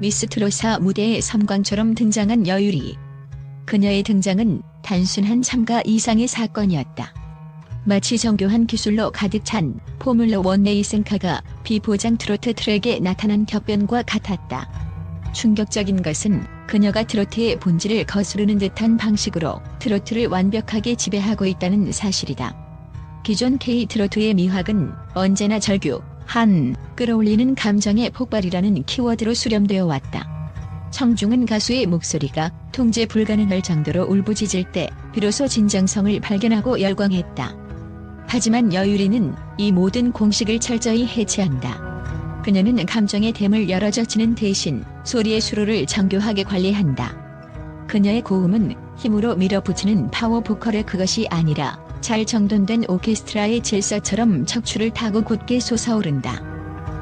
미스 트로사 무대에 섬광처럼 등장한 여유리. 그녀의 등장은 단순한 참가 이상의 사건이었다. 마치 정교한 기술로 가득 찬 포뮬러 1 레이싱카가 비포장 트로트 트랙에 나타난 격변과 같았다. 충격적인 것은 그녀가 트로트의 본질을 거스르는 듯한 방식으로 트로트를 완벽하게 지배하고 있다는 사실이다. 기존 K-트로트의 미학은 언제나 절규, 끌어올리는 감정의 폭발이라는 키워드로 수렴되어 왔다. 청중은 가수의 목소리가 통제 불가능할 정도로 울부짖을 때 비로소 진정성을 발견하고 열광했다. 하지만 여유리는 이 모든 공식을 철저히 해체한다. 그녀는 감정의 댐을 열어젖히는 대신 소리의 수로를 정교하게 관리한다. 그녀의 고음은 힘으로 밀어붙이는 파워 보컬의 그것이 아니라 잘 정돈된 오케스트라의 질서처럼 척추를 타고 곧게 솟아오른다.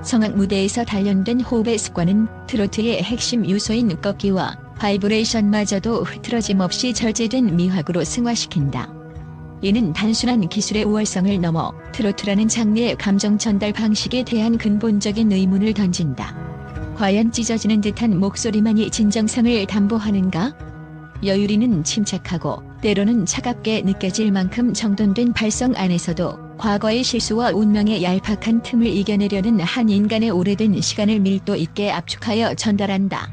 성악 무대에서 단련된 호흡의 습관은 트로트의 핵심 요소인 꺾기와 바이브레이션마저도 흐트러짐 없이 절제된 미학으로 승화시킨다. 이는 단순한 기술의 우월성을 넘어 트로트라는 장르의 감정 전달 방식에 대한 근본적인 의문을 던진다. 과연 찢어지는 듯한 목소리만이 진정성을 담보하는가? 여유리는 침착하고 때로는 차갑게 느껴질 만큼 정돈된 발성 안에서도 과거의 실수와 운명의 얄팍한 틈을 이겨내려는 한 인간의 오래된 시간을 밀도 있게 압축하여 전달한다.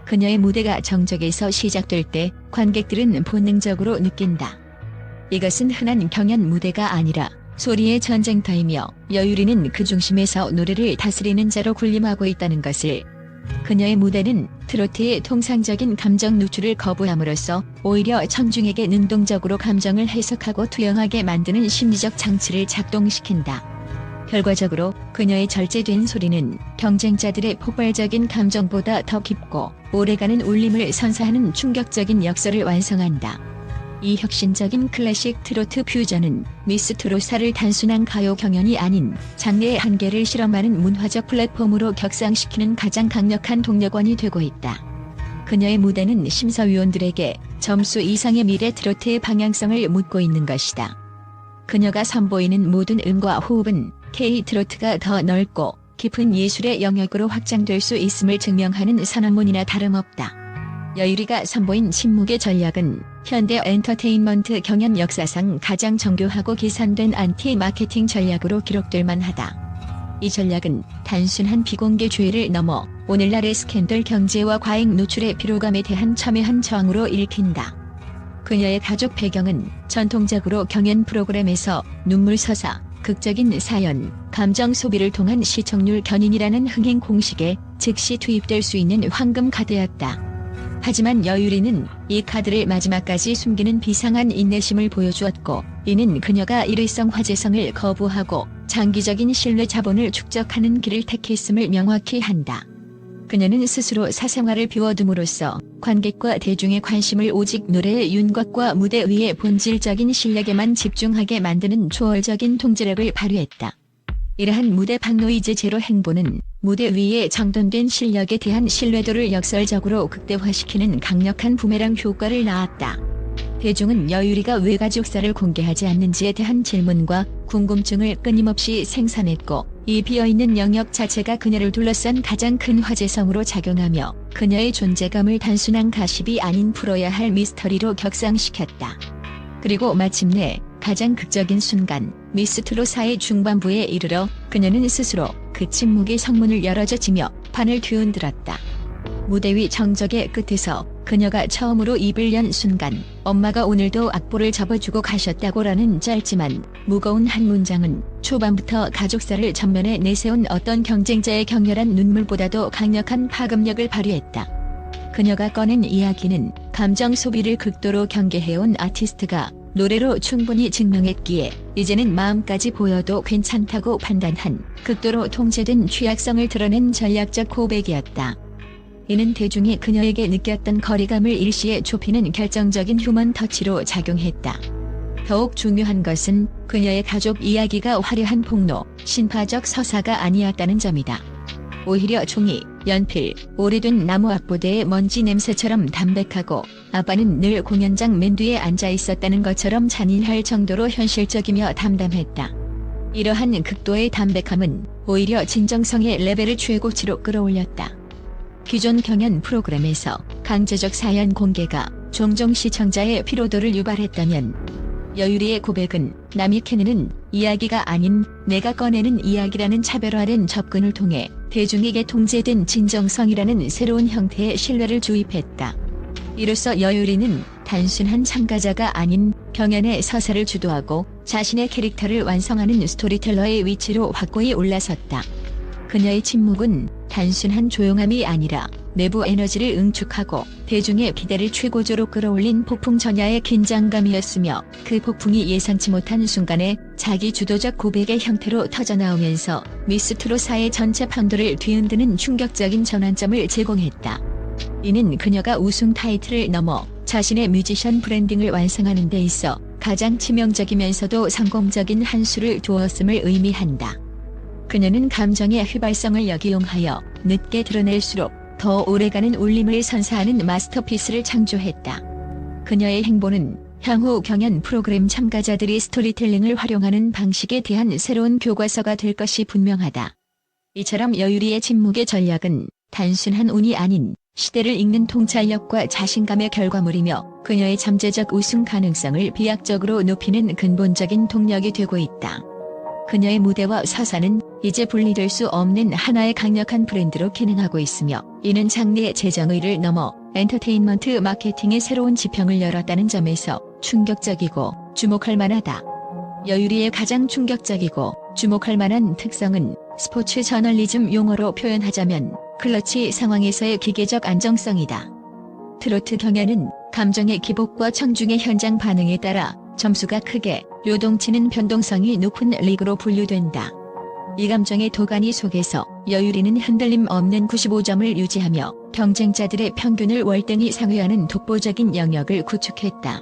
그녀의 무대가 정적에서 시작될 때 관객들은 본능적으로 느낀다. 이것은 흔한 경연 무대가 아니라 소리의 전쟁터이며 여유리는 그 중심에서 노래를 다스리는 자로 군림하고 있다는 것을. 그녀의 무대는 트로트의 통상적인 감정 누출을 거부함으로써 오히려 청중에게 능동적으로 감정을 해석하고 투영하게 만드는 심리적 장치를 작동시킨다. 결과적으로 그녀의 절제된 소리는 경쟁자들의 폭발적인 감정보다 더 깊고 오래가는 울림을 선사하는 충격적인 역설을 완성한다. 이 혁신적인 클래식 트로트 퓨전은 미스 트로사를 단순한 가요 경연이 아닌 장르의 한계를 실험하는 문화적 플랫폼으로 격상시키는 가장 강력한 동력원이 되고 있다. 그녀의 무대는 심사위원들에게 점수 이상의 미래 트로트의 방향성을 묻고 있는 것이다. 그녀가 선보이는 모든 음과 호흡은 K-트로트가 더 넓고 깊은 예술의 영역으로 확장될 수 있음을 증명하는 선언문이나 다름없다. 여유리가 선보인 침묵의 전략은 현대 엔터테인먼트 경연 역사상 가장 정교하고 계산된 안티 마케팅 전략으로 기록될 만하다. 이 전략은 단순한 비공개 주의를 넘어 오늘날의 스캔들 경제와 과잉 노출의 피로감에 대한 첨예한 저항으로 읽힌다. 그녀의 가족 배경은 전통적으로 경연 프로그램에서 눈물 서사, 극적인 사연, 감정 소비를 통한 시청률 견인이라는 흥행 공식에 즉시 투입될 수 있는 황금 카드였다. 하지만 여유리는 이 카드를 마지막까지 숨기는 비상한 인내심을 보여주었고, 이는 그녀가 일회성 화제성을 거부하고 장기적인 신뢰 자본을 축적하는 길을 택했음을 명확히 한다. 그녀는 스스로 사생활을 비워둠으로써 관객과 대중의 관심을 오직 노래의 윤곽과 무대 위의 본질적인 실력에만 집중하게 만드는 초월적인 통제력을 발휘했다. 이러한 무대 박노이즈 제로 행보는 무대 위에 정돈된 실력에 대한 신뢰도를 역설적으로 극대화시키는 강력한 부메랑 효과를 낳았다. 대중은 여유리가 왜 가족사를 공개하지 않는지에 대한 질문과 궁금증을 끊임없이 생산했고, 이 비어있는 영역 자체가 그녀를 둘러싼 가장 큰 화제성으로 작용하며 그녀의 존재감을 단순한 가십이 아닌 풀어야 할 미스터리로 격상시켰다. 그리고 마침내 가장 극적인 순간, 미스 트로사의 중반부에 이르러 그녀는 스스로 그 침묵의 성문을 열어젖히며 판을 뒤흔들었다. 무대 위 정적의 끝에서 그녀가 처음으로 입을 연 순간, 엄마가 오늘도 악보를 접어주고 가셨다고라는 짧지만 무거운 한 문장은 초반부터 가족사를 전면에 내세운 어떤 경쟁자의 격렬한 눈물보다도 강력한 파급력을 발휘했다. 그녀가 꺼낸 이야기는 감정 소비를 극도로 경계해온 아티스트가 노래로 충분히 증명했기에 이제는 마음까지 보여도 괜찮다고 판단한 극도로 통제된 취약성을 드러낸 전략적 고백이었다. 이는 대중이 그녀에게 느꼈던 거리감을 일시에 좁히는 결정적인 휴먼 터치로 작용했다. 더욱 중요한 것은 그녀의 가족 이야기가 화려한 폭로, 신파적 서사가 아니었다는 점이다. 오히려 종이, 연필, 오래된 나무 앞보대의 먼지 냄새처럼 담백하고, 아빠는 늘 공연장 맨 뒤에 앉아 있었다는 것처럼 잔인할 정도로 현실적이며 담담했다. 이러한 극도의 담백함은 오히려 진정성의 레벨을 최고치로 끌어올렸다. 기존 경연 프로그램에서 강제적 사연 공개가 종종 시청자의 피로도를 유발했다면 여유리의 고백은 남이 캐내는 이야기가 아닌 내가 꺼내는 이야기라는 차별화된 접근을 통해 대중에게 통제된 진정성이라는 새로운 형태의 신뢰를 주입했다. 이로써 여유리는 단순한 참가자가 아닌 경연의 서사를 주도하고 자신의 캐릭터를 완성하는 스토리텔러의 위치로 확고히 올라섰다. 그녀의 침묵은 단순한 조용함이 아니라 내부 에너지를 응축하고 대중의 기대를 최고조로 끌어올린 폭풍 전야의 긴장감이었으며, 그 폭풍이 예상치 못한 순간에 자기 주도적 고백의 형태로 터져나오면서 미스트롯사의 전체 판도를 뒤흔드는 충격적인 전환점을 제공했다. 이는 그녀가 우승 타이틀을 넘어 자신의 뮤지션 브랜딩을 완성하는 데 있어 가장 치명적이면서도 성공적인 한 수를 두었음을 의미한다. 그녀는 감정의 휘발성을 역이용하여 늦게 드러낼수록 더 오래가는 울림을 선사하는 마스터피스를 창조했다. 그녀의 행보는 향후 경연 프로그램 참가자들이 스토리텔링을 활용하는 방식에 대한 새로운 교과서가 될 것이 분명하다. 이처럼 여유리의 침묵의 전략은 단순한 운이 아닌 시대를 읽는 통찰력과 자신감의 결과물이며, 그녀의 잠재적 우승 가능성을 비약적으로 높이는 근본적인 동력이 되고 있다. 그녀의 무대와 서사는 이제 분리될 수 없는 하나의 강력한 브랜드로 기능하고 있으며, 이는 장르의 재정의를 넘어 엔터테인먼트 마케팅의 새로운 지평을 열었다는 점에서 충격적이고 주목할 만하다. 여유리의 가장 충격적이고 주목할 만한 특성은 스포츠 저널리즘 용어로 표현하자면 클러치 상황에서의 기계적 안정성이다. 트로트 경연은 감정의 기복과 청중의 현장 반응에 따라 점수가 크게 요동치는 변동성이 높은 리그로 분류된다. 이 감정의 도가니 속에서 여유리는 흔들림 없는 95점을 유지하며 경쟁자들의 평균을 월등히 상회하는 독보적인 영역을 구축했다.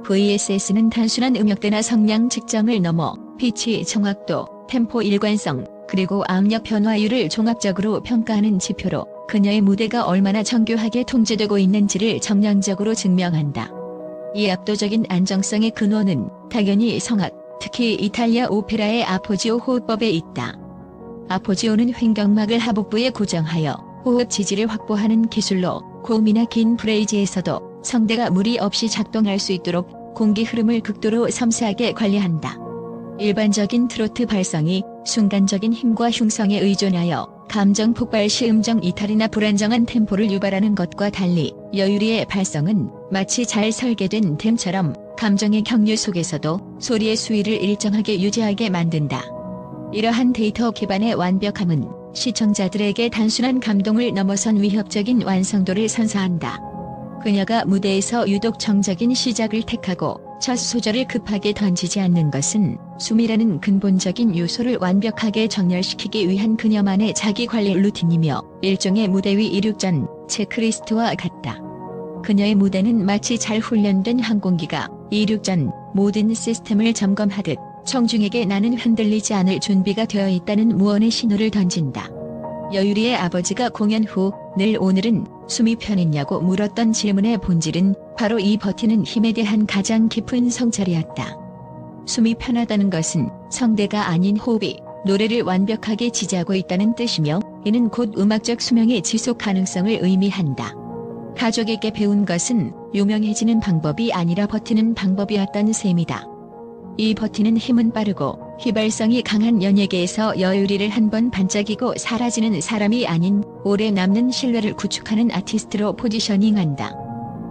VSS는 단순한 음역대나 성량 측정을 넘어 피치 정확도, 템포 일관성, 그리고 악력 변화율을 종합적으로 평가하는 지표로 그녀의 무대가 얼마나 정교하게 통제되고 있는지를 정량적으로 증명한다. 이 압도적인 안정성의 근원은 당연히 성악, 특히 이탈리아 오페라의 아포지오 호흡법에 있다. 아포지오는 횡격막을 하복부에 고정하여 호흡 지지를 확보하는 기술로 고음이나 긴 프레이즈에서도 성대가 무리 없이 작동할 수 있도록 공기 흐름을 극도로 섬세하게 관리한다. 일반적인 트로트 발성이 순간적인 힘과 흉성에 의존하여 감정 폭발 시 음정 이탈이나 불안정한 템포를 유발하는 것과 달리, 여유리의 발성은 마치 잘 설계된 댐처럼 감정의 경류 속에서도 소리의 수위를 일정하게 유지하게 만든다. 이러한 데이터 기반의 완벽함은 시청자들에게 단순한 감동을 넘어선 위협적인 완성도를 선사한다. 그녀가 무대에서 유독 정적인 시작을 택하고 첫 소절을 급하게 던지지 않는 것은 숨이라는 근본적인 요소를 완벽하게 정렬시키기 위한 그녀만의 자기관리 루틴이며, 일종의 무대 위 이륙전 체크리스트와 같다. 그녀의 무대는 마치 잘 훈련된 항공기가 이륙 전 모든 시스템을 점검하듯 청중에게 나는 흔들리지 않을 준비가 되어 있다는 무언의 신호를 던진다. 여유리의 아버지가 공연 후 늘 오늘은 숨이 편했냐고 물었던 질문의 본질은 바로 이 버티는 힘에 대한 가장 깊은 성찰이었다. 숨이 편하다는 것은 성대가 아닌 호흡이 노래를 완벽하게 지지하고 있다는 뜻이며, 이는 곧 음악적 수명의 지속 가능성을 의미한다. 가족에게 배운 것은 유명해지는 방법이 아니라 버티는 방법이었던 셈이다. 이 버티는 힘은 빠르고 휘발성이 강한 연예계에서 여유리를 한번 반짝이고 사라지는 사람이 아닌 오래 남는 신뢰를 구축하는 아티스트로 포지셔닝한다.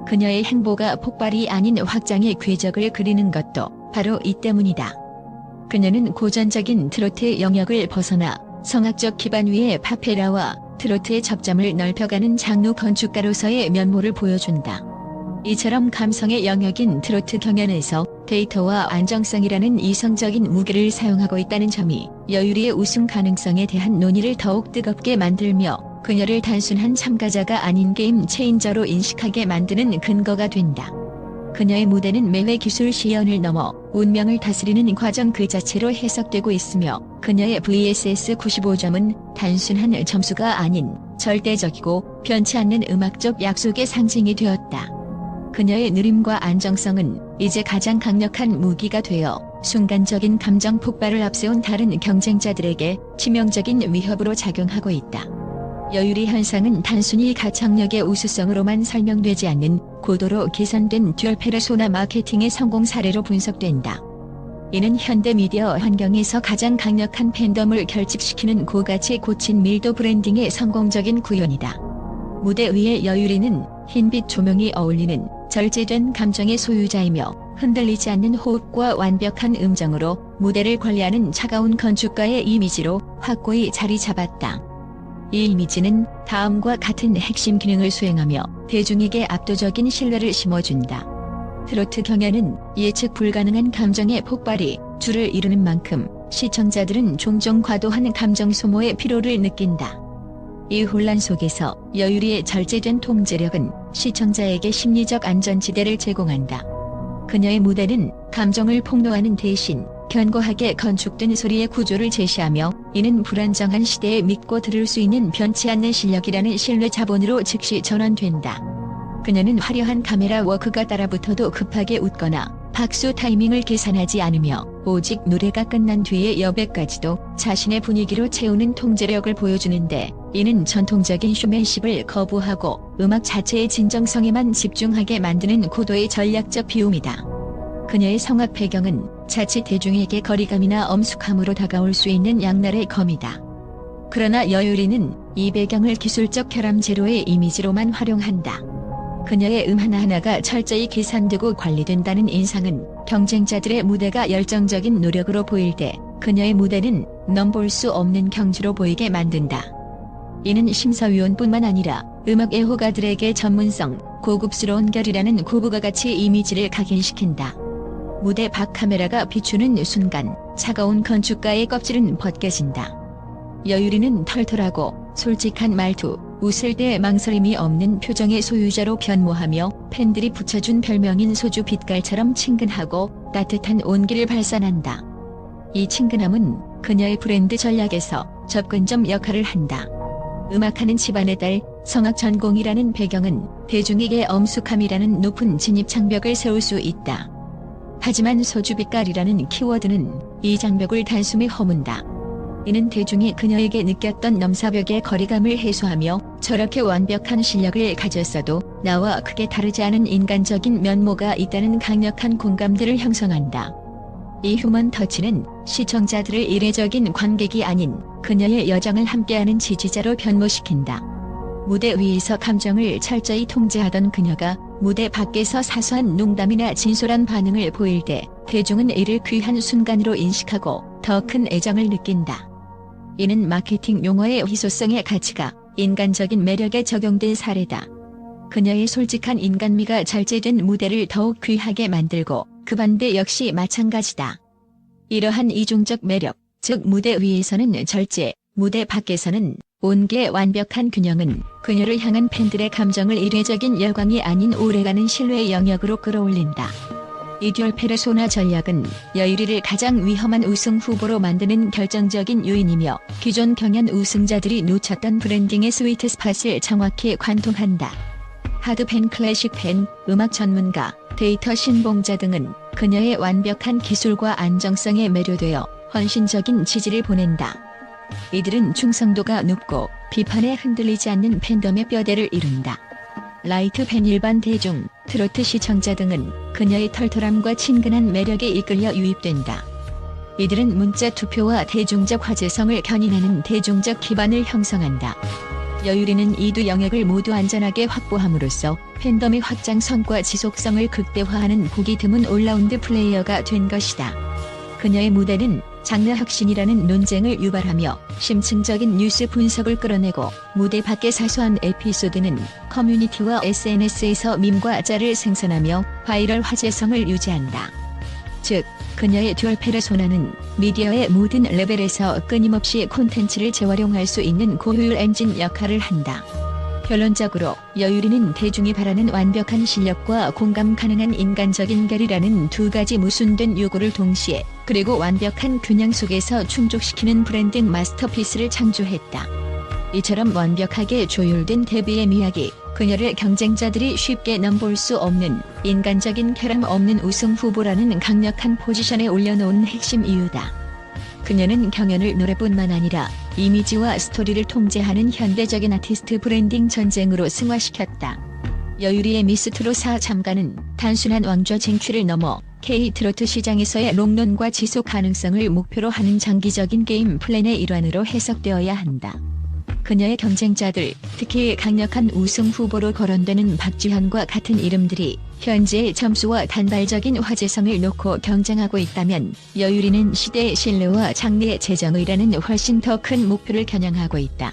그녀의 행보가 폭발이 아닌 확장의 궤적을 그리는 것도 바로 이 때문이다. 그녀는 고전적인 트로트 영역을 벗어나 성악적 기반 위에 파페라와 트로트의 접점을 넓혀가는 장르 건축가로서의 면모를 보여준다. 이처럼 감성의 영역인 트로트 경연에서 데이터와 안정성이라는 이성적인 무기를 사용하고 있다는 점이 여유리의 우승 가능성에 대한 논의를 더욱 뜨겁게 만들며, 그녀를 단순한 참가자가 아닌 게임 체인저로 인식하게 만드는 근거가 된다. 그녀의 무대는 매회 기술 시연을 넘어 운명을 다스리는 과정 그 자체로 해석되고 있으며, 그녀의 VSS 95점은 단순한 점수가 아닌 절대적이고 변치 않는 음악적 약속의 상징이 되었다. 그녀의 느림과 안정성은 이제 가장 강력한 무기가 되어 순간적인 감정 폭발을 앞세운 다른 경쟁자들에게 치명적인 위협으로 작용하고 있다. 여유리 현상은 단순히 가창력의 우수성으로만 설명되지 않는 고도로 계산된 듀얼 페르소나 마케팅의 성공 사례로 분석된다. 이는 현대 미디어 환경에서 가장 강력한 팬덤을 결집시키는 고가치 고친 밀도 브랜딩의 성공적인 구현이다. 무대 위의 여유리는 흰빛 조명이 어울리는 절제된 감정의 소유자이며 흔들리지 않는 호흡과 완벽한 음정으로 무대를 관리하는 차가운 건축가의 이미지로 확고히 자리 잡았다. 이 이미지는 다음과 같은 핵심 기능을 수행하며 대중에게 압도적인 신뢰를 심어준다. 트로트 경연은 예측 불가능한 감정의 폭발이 줄을 이루는 만큼 시청자들은 종종 과도한 감정 소모의 피로를 느낀다. 이 혼란 속에서 여유리의 절제된 통제력은 시청자에게 심리적 안전지대를 제공한다. 그녀의 무대는 감정을 폭로하는 대신 견고하게 건축된 소리의 구조를 제시하며 이는 불안정한 시대에 믿고 들을 수 있는 변치 않는 실력이라는 신뢰 자본으로 즉시 전환된다. 그녀는 화려한 카메라 워크가 따라붙어도 급하게 웃거나 박수 타이밍을 계산하지 않으며 오직 노래가 끝난 뒤의 여백까지도 자신의 분위기로 채우는 통제력을 보여주는데 이는 전통적인 쇼맨십을 거부하고 음악 자체의 진정성에만 집중하게 만드는 고도의 전략적 비움이다. 그녀의 성악 배경은 자칫 대중에게 거리감이나 엄숙함으로 다가올 수 있는 양날의 검이다. 그러나 여유리는 이 배경을 기술적 결함 제로의 이미지로만 활용한다. 그녀의 하나하나가 철저히 계산되고 관리된다는 인상은 경쟁자들의 무대가 열정적인 노력으로 보일 때 그녀의 무대는 넘볼 수 없는 경지로 보이게 만든다. 이는 심사위원뿐만 아니라 음악 애호가들에게 전문성, 고급스러운 결이라는 고부가 가치 이미지를 각인시킨다. 무대 밖 카메라가 비추는 순간 차가운 건축가의 껍질은 벗겨진다. 여유리는 털털하고 솔직한 말투, 웃을 때 망설임이 없는 표정의 소유자로 변모하며 팬들이 붙여준 별명인 소주 빛깔처럼 친근하고 따뜻한 온기를 발산한다. 이 친근함은 그녀의 브랜드 전략에서 접근점 역할을 한다. 음악하는 집안의 딸, 성악 전공이라는 배경은 대중에게 엄숙함이라는 높은 진입 장벽을 세울 수 있다. 하지만 소주빛깔이라는 키워드는 이 장벽을 단숨에 허문다. 이는 대중이 그녀에게 느꼈던 넘사벽의 거리감을 해소하며 저렇게 완벽한 실력을 가졌어도 나와 크게 다르지 않은 인간적인 면모가 있다는 강력한 공감대를 형성한다. 이 휴먼 터치는 시청자들을 이례적인 관객이 아닌 그녀의 여정을 함께하는 지지자로 변모시킨다. 무대 위에서 감정을 철저히 통제하던 그녀가 무대 밖에서 사소한 농담이나 진솔한 반응을 보일 때 대중은 이를 귀한 순간으로 인식하고 더 큰 애정을 느낀다. 이는 마케팅 용어의 희소성의 가치가 인간적인 매력에 적용된 사례다. 그녀의 솔직한 인간미가 절제된 무대를 더욱 귀하게 만들고 그 반대 역시 마찬가지다. 이러한 이중적 매력, 즉 무대 위에서는 절제, 무대 밖에서는 온기의 완벽한 균형은 그녀를 향한 팬들의 감정을 이례적인 열광이 아닌 오래가는 신뢰의 영역으로 끌어올린다. 이 듀얼 페르소나 전략은 여유리를 가장 위험한 우승 후보로 만드는 결정적인 요인이며 기존 경연 우승자들이 놓쳤던 브랜딩의 스위트 스팟을 정확히 관통한다. 하드팬, 클래식팬, 음악 전문가, 데이터 신봉자 등은 그녀의 완벽한 기술과 안정성에 매료되어 헌신적인 지지를 보낸다. 이들은 충성도가 높고 비판에 흔들리지 않는 팬덤의 뼈대를 이룬다. 라이트 팬, 일반 대중, 트로트 시청자 등은 그녀의 털털함과 친근한 매력에 이끌려 유입된다. 이들은 문자 투표와 대중적 화제성을 견인하는 대중적 기반을 형성한다. 여유리는 이 두 영역을 모두 안전하게 확보함으로써 팬덤의 확장성과 지속성을 극대화하는 보기 드문 올라운드 플레이어가 된 것이다. 그녀의 무대는 장르 혁신이라는 논쟁을 유발하며 심층적인 뉴스 분석을 끌어내고 무대 밖의 사소한 에피소드는 커뮤니티와 SNS에서 밈과 짤을 생산하며 바이럴 화제성을 유지한다. 즉, 그녀의 듀얼 페르소나는 미디어의 모든 레벨에서 끊임없이 콘텐츠를 재활용할 수 있는 고효율 엔진 역할을 한다. 결론적으로 여유리는 대중이 바라는 완벽한 실력과 공감 가능한 인간적인 결이라는 두 가지 무순된 요구를 동시에 그리고 완벽한 균형 속에서 충족시키는 브랜딩 마스터피스를 창조했다. 이처럼 완벽하게 조율된 데뷔의 미학이 그녀를 경쟁자들이 쉽게 넘볼 수 없는 인간적인 결함 없는 우승 후보라는 강력한 포지션에 올려놓은 핵심 이유다. 그녀는 경연을 노래뿐만 아니라 이미지와 스토리를 통제하는 현대적인 아티스트 브랜딩 전쟁으로 승화시켰다. 여유리의 미스트롯4 참가는 단순한 왕좌 쟁취를 넘어 K-트로트 시장에서의 롱런과 지속 가능성을 목표로 하는 장기적인 게임 플랜의 일환으로 해석되어야 한다. 그녀의 경쟁자들, 특히 강력한 우승 후보로 거론되는 박지현과 같은 이름들이 현재의 점수와 단발적인 화제성을 놓고 경쟁하고 있다면, 여유리는 시대의 신뢰와 장래의 재정의라는 훨씬 더 큰 목표를 겨냥하고 있다.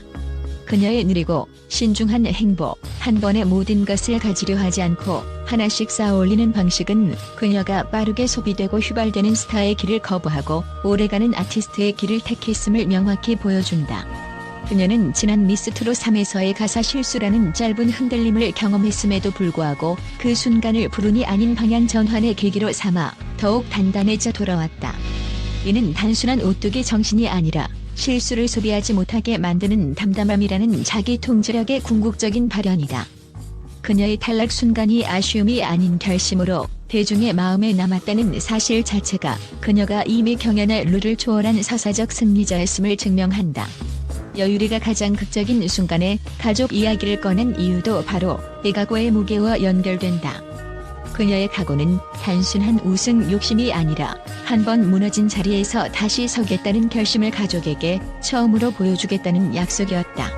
그녀의 느리고 신중한 행보, 한 번에 모든 것을 가지려 하지 않고 하나씩 쌓아올리는 방식은 그녀가 빠르게 소비되고 휘발되는 스타의 길을 거부하고 오래가는 아티스트의 길을 택했음을 명확히 보여준다. 그녀는 지난 미스트롯 3에서의 가사 실수라는 짧은 흔들림을 경험했음에도 불구하고 그 순간을 불운이 아닌 방향 전환의 계기로 삼아 더욱 단단해져 돌아왔다. 이는 단순한 오뚜기 정신이 아니라 실수를 소비하지 못하게 만드는 담담함이라는 자기 통제력의 궁극적인 발현이다. 그녀의 탈락 순간이 아쉬움이 아닌 결심으로 대중의 마음에 남았다는 사실 자체가 그녀가 이미 경연의 룰을 초월한 사사적 승리자였음을 증명한다. 여유리가 가장 극적인 순간에 가족 이야기를 꺼낸 이유도 바로 이 각오의 무게와 연결된다. 그녀의 각오는 단순한 우승 욕심이 아니라 한 번 무너진 자리에서 다시 서겠다는 결심을 가족에게 처음으로 보여주겠다는 약속이었다.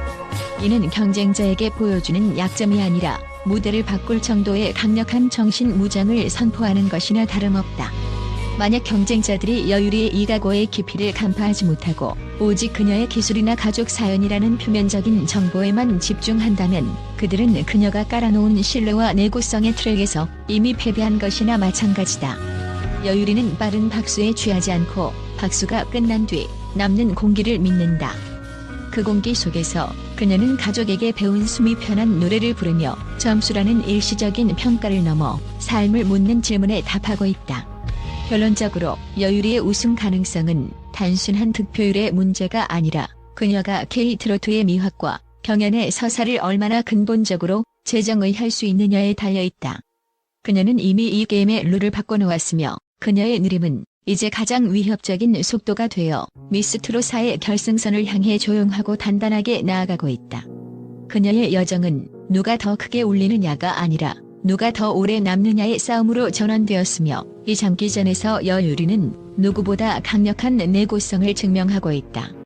이는 경쟁자에게 보여주는 약점이 아니라 무대를 바꿀 정도의 강력한 정신 무장을 선포하는 것이나 다름없다. 만약 경쟁자들이 여유리의 이 각오의 깊이를 간파하지 못하고 오직 그녀의 기술이나 가족 사연이라는 표면적인 정보에만 집중한다면 그들은 그녀가 깔아놓은 신뢰와 내구성의 트랙에서 이미 패배한 것이나 마찬가지다. 여유리는 빠른 박수에 취하지 않고 박수가 끝난 뒤 남는 공기를 믿는다. 그 공기 속에서 그녀는 가족에게 배운 숨이 편한 노래를 부르며 점수라는 일시적인 평가를 넘어 삶을 묻는 질문에 답하고 있다. 결론적으로 여유리의 우승 가능성은 단순한 득표율의 문제가 아니라 그녀가 K-트로트의 미학과 경연의 서사를 얼마나 근본적으로 재정의할 수 있느냐에 달려있다. 그녀는 이미 이 게임의 룰을 바꿔놓았으며 그녀의 느림은 이제 가장 위협적인 속도가 되어 미스트롯4의 결승선을 향해 조용하고 단단하게 나아가고 있다. 그녀의 여정은 누가 더 크게 울리느냐가 아니라 누가 더 오래 남느냐의 싸움으로 전환되었으며 이 장기전에서 여유리는 누구보다 강력한 내구성을 증명하고 있다.